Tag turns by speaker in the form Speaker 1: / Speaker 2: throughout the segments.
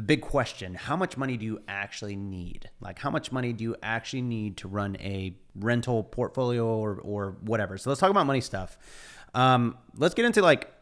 Speaker 1: the big question, how much money do you actually need? Like, how much money do you actually need to run a rental portfolio or whatever? So let's talk about money stuff. Let's get into like,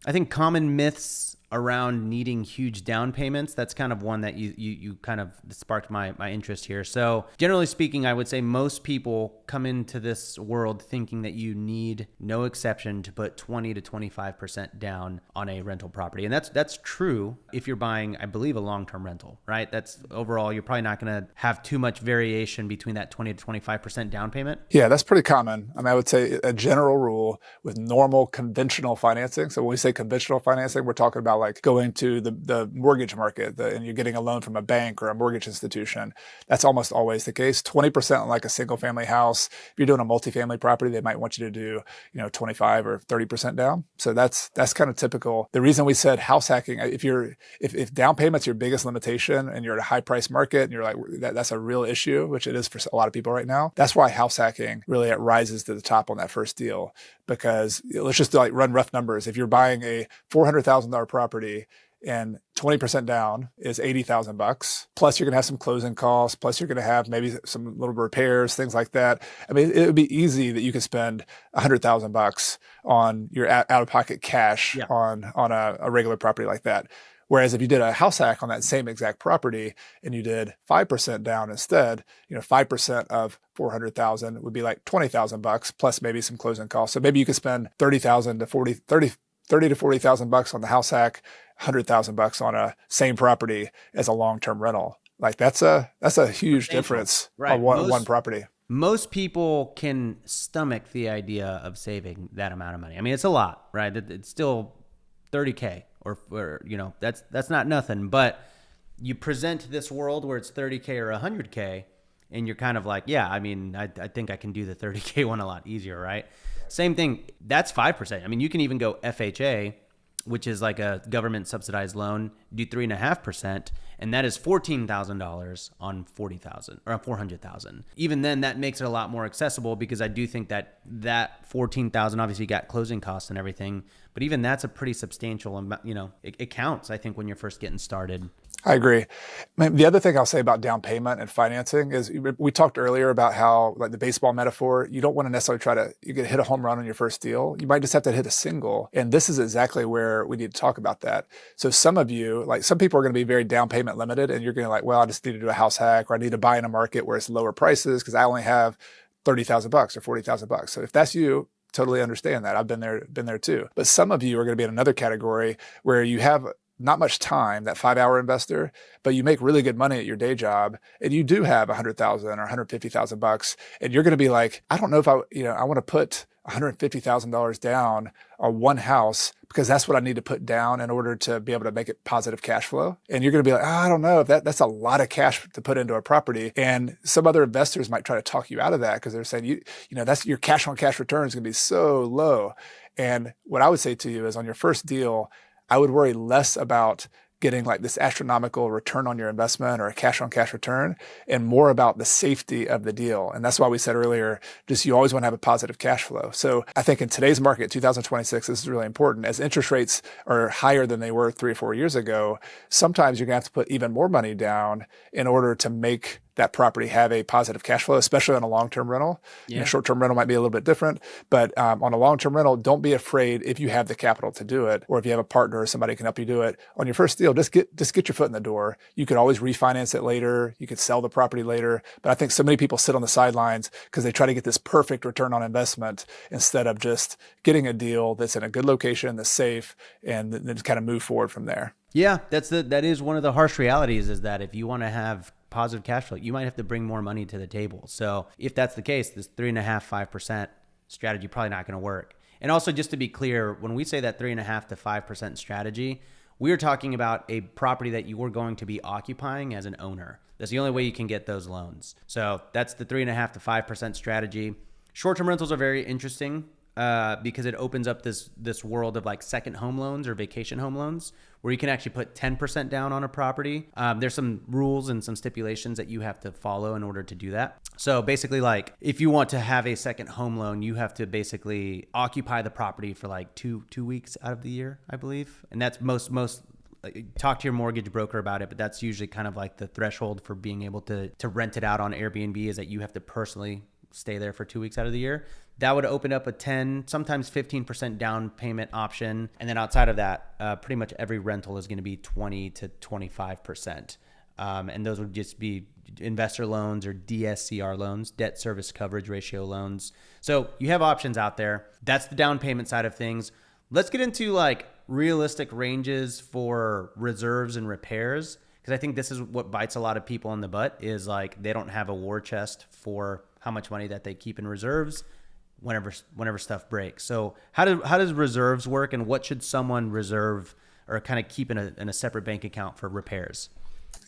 Speaker 1: I think common myths around needing huge down payments. That's kind of one that you kind of sparked my interest here. So generally speaking, I would say most people come into this world thinking that you need, no exception, to put 20 to 25% down on a rental property. And that's true if you're buying, I believe, a long-term rental, right? That's overall, you're probably not going to have too much variation between that 20 to 25% down payment.
Speaker 2: Yeah, that's pretty common. I mean, I would say a general rule with normal conventional financing. So when we say conventional financing, we're talking about like going to the mortgage market and you're getting a loan from a bank or a mortgage institution. That's almost always the case. 20% on like a single family house. If you're doing a multifamily property, they might want you to do, 25 or 30% down. So that's kind of typical. The reason we said house hacking, if down payment's your biggest limitation and you're at a high price market and you're like, that's a real issue, which it is for a lot of people right now. That's why house hacking really rises to the top on that first deal, because let's just like run rough numbers. If you're buying a $400,000 property and 20% down is $80,000, plus you're going to have some closing costs, plus you're going to have maybe some little repairs, things like that. I mean, it would be easy that you could spend $100,000 on your out-of-pocket cash on a regular property like that. Whereas if you did a house hack on that same exact property and you did 5% down instead, 5% of 400,000 would be like $20,000 plus maybe some closing costs. So maybe you could spend $30,000 to $40,000 on the house hack, $100,000 on a same property as a long-term rental. Like that's a huge difference on one property.
Speaker 1: Most people can stomach the idea of saving that amount of money. I mean, it's a lot, right? It's still $30K. Or that's not nothing, but you present this world where it's $30K or $100K and you're kind of like, yeah, I mean, I think I can do the $30K one a lot easier, right? Same thing, that's 5%. I mean, you can even go FHA, which is like a government subsidized loan, do 3.5%, and that is $14,000 on $40,000 or $400,000. Even then, that makes it a lot more accessible because I do think that $14,000, obviously you got closing costs and everything, but even that's a pretty substantial amount. It counts, I think, when you're first getting started.
Speaker 2: I agree. The other thing I'll say about down payment and financing is we talked earlier about how, like the baseball metaphor, you don't want to necessarily you can hit a home run on your first deal. You might just have to hit a single. And this is exactly where we need to talk about that. So some of you, like some people are going to be very down payment limited and you're going to like, well, I just need to do a house hack or I need to buy in a market where it's lower prices because I only have $30,000 or $40,000. So if that's you, totally understand that. I've been there too. But some of you are going to be in another category where you have not much time, that 5-hour investor, but you make really good money at your day job and you do have $100,000 or $150,000 and you're going to be like, I don't know if I want to put $150,000 down on one house because that's what I need to put down in order to be able to make it positive cash flow. And you're going to be like, I don't know if that's a lot of cash to put into a property. And some other investors might try to talk you out of that because they're saying, that's your cash on cash return is going to be so low. And what I would say to you is on your first deal, I would worry less about getting like this astronomical return on your investment or a cash on cash return and more about the safety of the deal. And that's why we said earlier, just you always want to have a positive cash flow. So I think in today's market, 2026, this is really important. As interest rates are higher than they were 3 or 4 years ago, sometimes you're going to have to put even more money down in order to make that property have a positive cash flow, especially on a long-term rental.
Speaker 1: Yeah.
Speaker 2: Short-term rental might be a little bit different, but on a long-term rental, don't be afraid if you have the capital to do it, or if you have a partner or somebody can help you do it. On your first deal, just get your foot in the door. You could always refinance it later. You could sell the property later. But I think so many people sit on the sidelines because they try to get this perfect return on investment instead of just getting a deal that's in a good location, that's safe, and then just kind of move forward from there.
Speaker 1: Yeah, that is one of the harsh realities is that if you want to have positive cash flow, you might have to bring more money to the table. So if that's the case, this 3.5-5% strategy probably not going to work. And also, just to be clear, when we say that 3.5 to 5% strategy, we're talking about a property that you are going to be occupying as an owner. That's the only way you can get those loans. So that's the 3.5 to 5% strategy. Short-term rentals are very interesting because it opens up this world of like second home loans or vacation home loans where you can actually put 10% down on a property. There's some rules and some stipulations that you have to follow in order to do that. So basically, like if you want to have a second home loan, you have to basically occupy the property for like two weeks out of the year, I believe. And that's most talk to your mortgage broker about it, but that's usually kind of like the threshold for being able to rent it out on Airbnb is that you have to personally stay there for 2 weeks out of the year. That would open up a 10, sometimes 15% down payment option. And then outside of that, pretty much every rental is going to be 20 to 25%. And those would just be investor loans or DSCR loans, debt service coverage ratio loans. So you have options out there. That's the down payment side of things. Let's get into like realistic ranges for reserves and repairs, because I think this is what bites a lot of people in the butt is like they don't have a war chest for how much money that they keep in reserves whenever stuff breaks. So how does reserves work, and what should someone reserve or kind of keep in a separate bank account for repairs?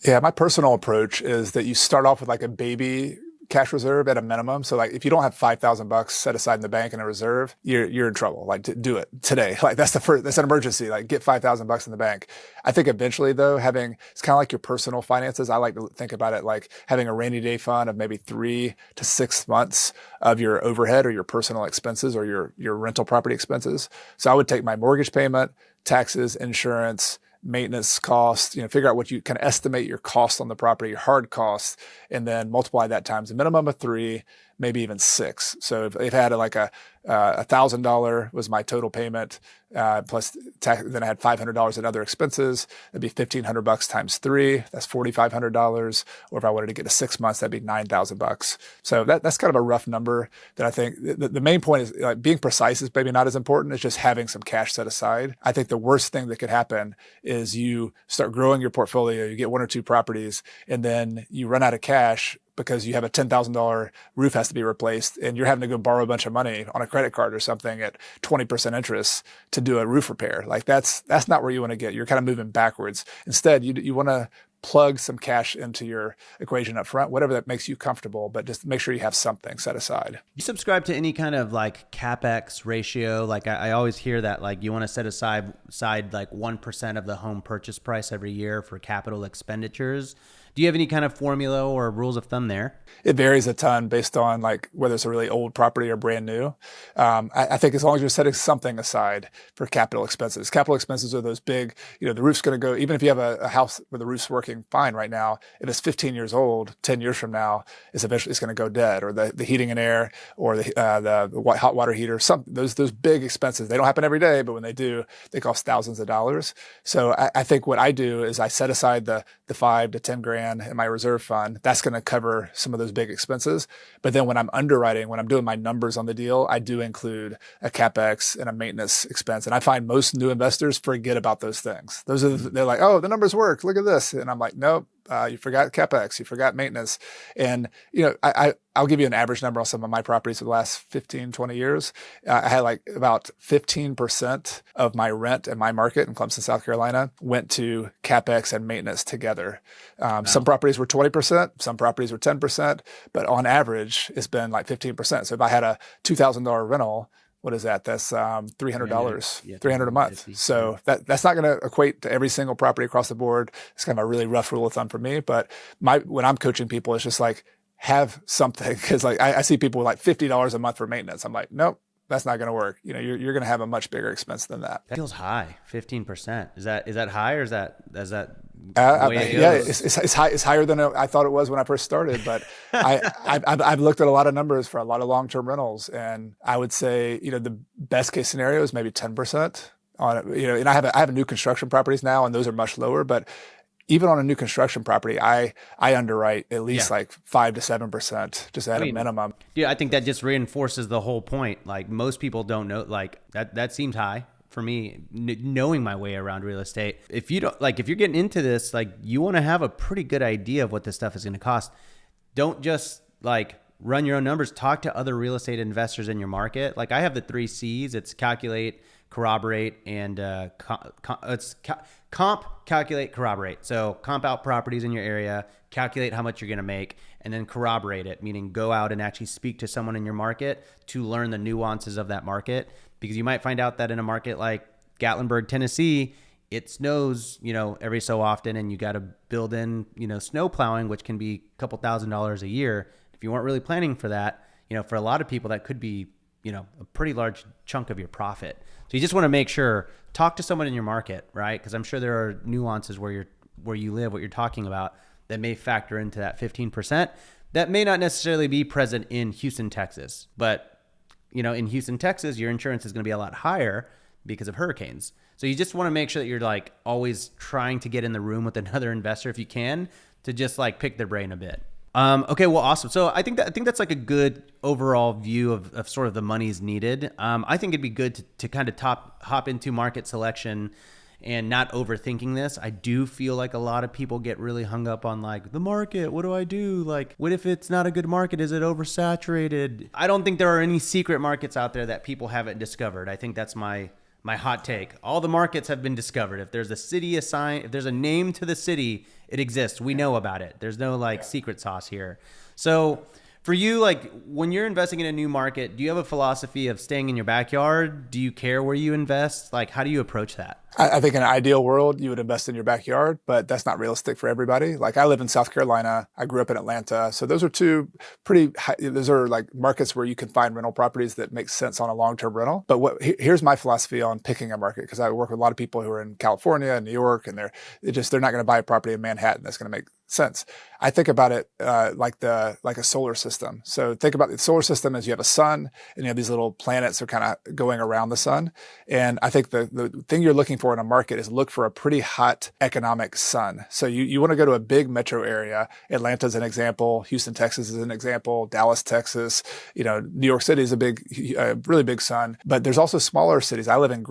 Speaker 2: Yeah, my personal approach is that you start off with like a baby cash reserve at a minimum. So like if you don't have $5,000 set aside in the bank in a reserve, you're in trouble. Like do it today. Like that's an emergency. Like get $5,000 in the bank. I think eventually though, it's kind of like your personal finances. I like to think about it like having a rainy day fund of maybe 3 to 6 months of your overhead or your personal expenses or your rental property expenses. So I would take my mortgage payment, taxes, insurance, maintenance costs, figure out what you kind of estimate your cost on the property, your hard costs, and then multiply that times a minimum of 3, maybe even 6. So if I had like a $1,000 was my total payment, plus tax, then I had $500 in other expenses, that'd be $1,500 times 3. That's $4,500. Or if I wanted to get to 6 months, that'd be $9,000. So that's kind of a rough number that I think the main point is like being precise is maybe not as important. It's just having some cash set aside. I think the worst thing that could happen is you start growing your portfolio, you get 1 or 2 properties, and then you run out of cash because you have a $10,000 roof has to be replaced and you're having to go borrow a bunch of money on a credit card or something at 20% interest to do a roof repair. Like that's not where you want to get. You're kind of moving backwards. Instead, you want to plug some cash into your equation up front, whatever that makes you comfortable, but just make sure you have something set aside.
Speaker 1: You subscribe to any kind of like CapEx ratio? Like I always hear that like you want to set aside like 1% of the home purchase price every year for capital expenditures. Do you have any kind of formula or rules of thumb there?
Speaker 2: It varies a ton based on like whether it's a really old property or brand new. I think as long as you're setting something aside for capital expenses. Capital expenses are those big, the roof's going to go, even if you have a house where the roof's working fine right now, if it's 15 years old, 10 years from now, it's going to go dead, or the heating and air, or the hot water heater, those big expenses. They don't happen every day, but when they do, they cost thousands of dollars. So I think what I do is I set aside the 5 to 10 grand in my reserve fund. That's going to cover some of those big expenses. But then when I'm underwriting, when I'm doing my numbers on the deal, I do include a CapEx and a maintenance expense. And I find most new investors forget about those things. They're like, oh, the numbers work. Look at this. And I'm like, nope. You forgot CapEx, you forgot maintenance. And, I'll give you an average number on some of my properties for the last 15, 20 years. I had like about 15% of my rent in my market in Clemson, South Carolina, went to CapEx and maintenance together. Wow. Some properties were 20%, some properties were 10%, but on average, it's been like 15%. So if I had a $2,000 rental, what is that? That's $300, $300 a month. So that's not going to equate to every single property across the board. It's kind of a really rough rule of thumb for me. But when I'm coaching people, it's just like have something, because like I see people with like $50 a month for maintenance. I'm like, nope, that's not going to work. You're going to have a much bigger expense than that.
Speaker 1: That feels high. 15%. Is that high, or is that
Speaker 2: it's high. It's higher than I thought it was when I first started. But I've looked at a lot of numbers for a lot of long-term rentals, and I would say the best case scenario is maybe 10% on it. And I have new construction properties now, and those are much lower. But even on a new construction property, I underwrite at least like 5 to 7%, just at a minimum.
Speaker 1: Yeah, I think that just reinforces the whole point. Like most people don't know, like that seems high for me, knowing my way around real estate. If you're getting into this, like you want to have a pretty good idea of what this stuff is going to cost. Don't just like run your own numbers. Talk to other real estate investors in your market. Like I have the 3 C's. It's calculate, corroborate, and comp, calculate, corroborate. So comp out properties in your area, calculate how much you're going to make, and then corroborate it, meaning go out and actually speak to someone in your market to learn the nuances of that market. Because you might find out that in a market like Gatlinburg, Tennessee, it snows, every so often, and you got to build in, snow plowing, which can be a couple $1,000s a year. If you weren't really planning for that, for a lot of people, that could be a pretty large chunk of your profit. So you just want to make sure, talk to someone in your market, right? Because I'm sure there are nuances where you live, what you're talking about, that may factor into that 15%. That may not necessarily be present in Houston, Texas, but in Houston, Texas, your insurance is going to be a lot higher because of hurricanes. So you just want to make sure that you're like always trying to get in the room with another investor if you can, to just like pick their brain a bit. Okay, well, awesome. So I think that's like a good overall view of sort of the monies needed. I think it'd be good to kind of hop into market selection and not overthinking this. I do feel like a lot of people get really hung up on like the market. What do I do? Like, what if it's not a good market? Is it oversaturated? I don't think there are any secret markets out there that people haven't discovered. I think that's my hot take. All the markets have been discovered. If there's a city assigned, if there's a name to the city, it exists. We know about it. There's no like secret sauce here. So for you, like when you're investing in a new market, do you have a philosophy of staying in your backyard? Do you care where you invest? Like, how do you approach that?
Speaker 2: I think in an ideal world, you would invest in your backyard, but that's not realistic for everybody. Like I live in South Carolina. I grew up in Atlanta. So those are two those are like markets where you can find rental properties that make sense on a long-term rental. But here's my philosophy on picking a market, because I work with a lot of people who are in California and New York, and they're not going to buy a property in Manhattan that's going to make sense. I think about it like a solar system. So think about the solar system as you have a sun and you have these little planets that are kind of going around the sun. And I think the thing you're looking for in a market is look for a pretty hot economic sun. So you want to go to a big metro area. Atlanta's an example. Houston, Texas is an example. Dallas, Texas. New York City is a really big sun. But there's also smaller cities. I live in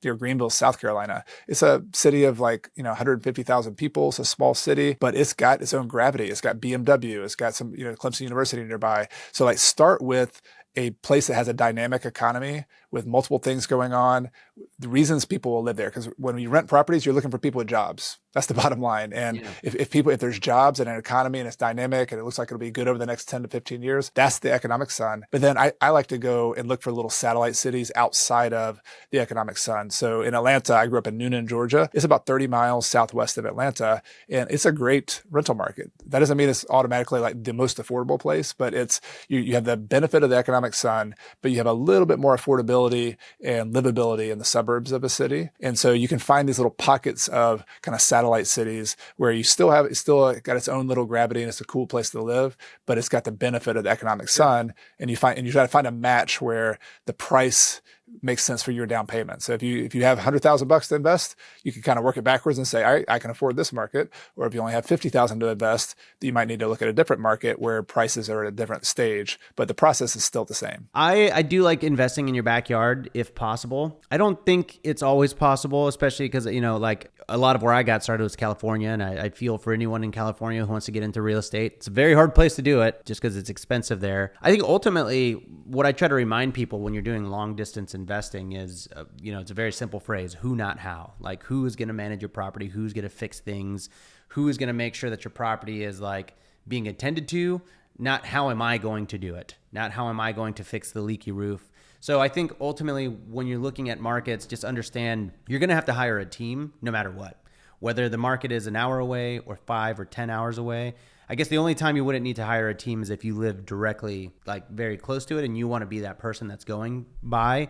Speaker 2: near Greenville, South Carolina. It's a city of 150,000 people. It's a small city, but it's got its own gravity. It's got BMW. It's got some Clemson University nearby. So start with a place that has a dynamic economy with multiple things going on, the reasons people will live there. Because when you rent properties, you're looking for people with jobs. That's the bottom line. And if there's jobs and an economy and it's dynamic and it looks like it'll be good over the next 10 to 15 years, that's the economic sun. But then I like to go and look for little satellite cities outside of the economic sun. So in Atlanta, I grew up in Noonan, Georgia. It's about 30 miles southwest of Atlanta, and it's a great rental market. That doesn't mean it's automatically like the most affordable place, but it's you have the benefit of the economic sun, but you have a little bit more affordability and livability in the suburbs of a city. And so you can find these little pockets of kind of satellite cities where it's still got its own little gravity and it's a cool place to live, but it's got the benefit of the economic sun. And you try to find a match where the price makes sense for your down payment. So if you have $100,000 to invest, you can kind of work it backwards and say, I can afford this market. Or if you only have $50,000 to invest, you might need to look at a different market where prices are at a different stage, but the process is still the same.
Speaker 1: I do like investing in your backyard if possible. I don't think it's always possible, especially because, like a lot of where I got started was California, and I feel for anyone in California who wants to get into real estate. It's a very hard place to do it just because it's expensive there. I think ultimately what I try to remind people when you're doing long distance investing is, it's a very simple phrase, who, not how. Like, who is going to manage your property? Who's going to fix things? Who is going to make sure that your property is like being attended to? Not how am I going to do it? Not how am I going to fix the leaky roof? So I think ultimately when you're looking at markets, just understand you're going to have to hire a team no matter what, whether the market is an hour away or 5 or 10 hours away. I guess the only time you wouldn't need to hire a team is if you live directly, like very close to it, and you want to be that person that's going by.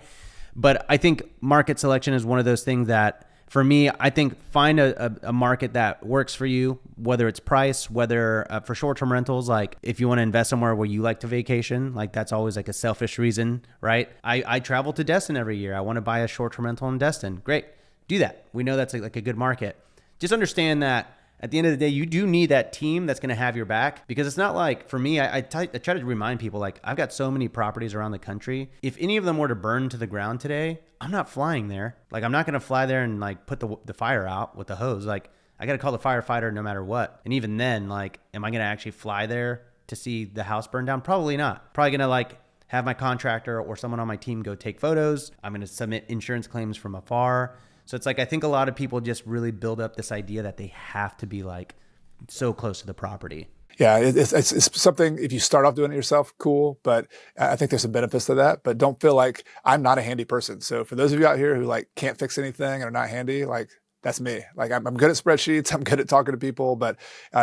Speaker 1: But I think market selection is one of those things that, for me, I think find a market that works for you, whether it's price, whether for short-term rentals, like if you want to invest somewhere where you like to vacation, like that's always like a selfish reason, right? I travel to Destin every year. I want to buy a short-term rental in Destin. Great. Do that. We know that's like a good market. Just understand that at the end of the day, you do need that team that's going to have your back, because it's not like, for me, I try to remind people, like, I've got so many properties around the country. If any of them were to burn to the ground today, I'm not flying there. Like, I'm not going to fly there and like put the fire out with the hose. Like, I got to call the firefighter no matter what. And even then, like, am I going to actually fly there to see the house burn down? Probably not. Probably going to like have my contractor or someone on my team go take photos. I'm going to submit insurance claims from afar. So it's like, I think a lot of people just really build up this idea that they have to be like so close to the property.
Speaker 2: Yeah, it's something, if you start off doing it yourself, cool. But I think there's some benefits to that. But don't feel like I'm not a handy person. So for those of you out here who like can't fix anything and are not handy, like That's me. Like I'm good at spreadsheets. I'm good at talking to people, but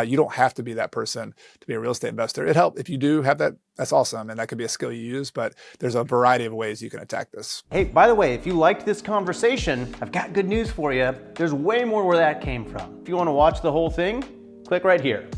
Speaker 2: you don't have to be that person to be a real estate investor. It helps if you do have that. That's awesome. And that could be a skill you use, but there's a variety of ways you can attack this.
Speaker 1: Hey, by the way, if you liked this conversation, I've got good news for you. There's way more where that came from. If you want to watch the whole thing, click right here.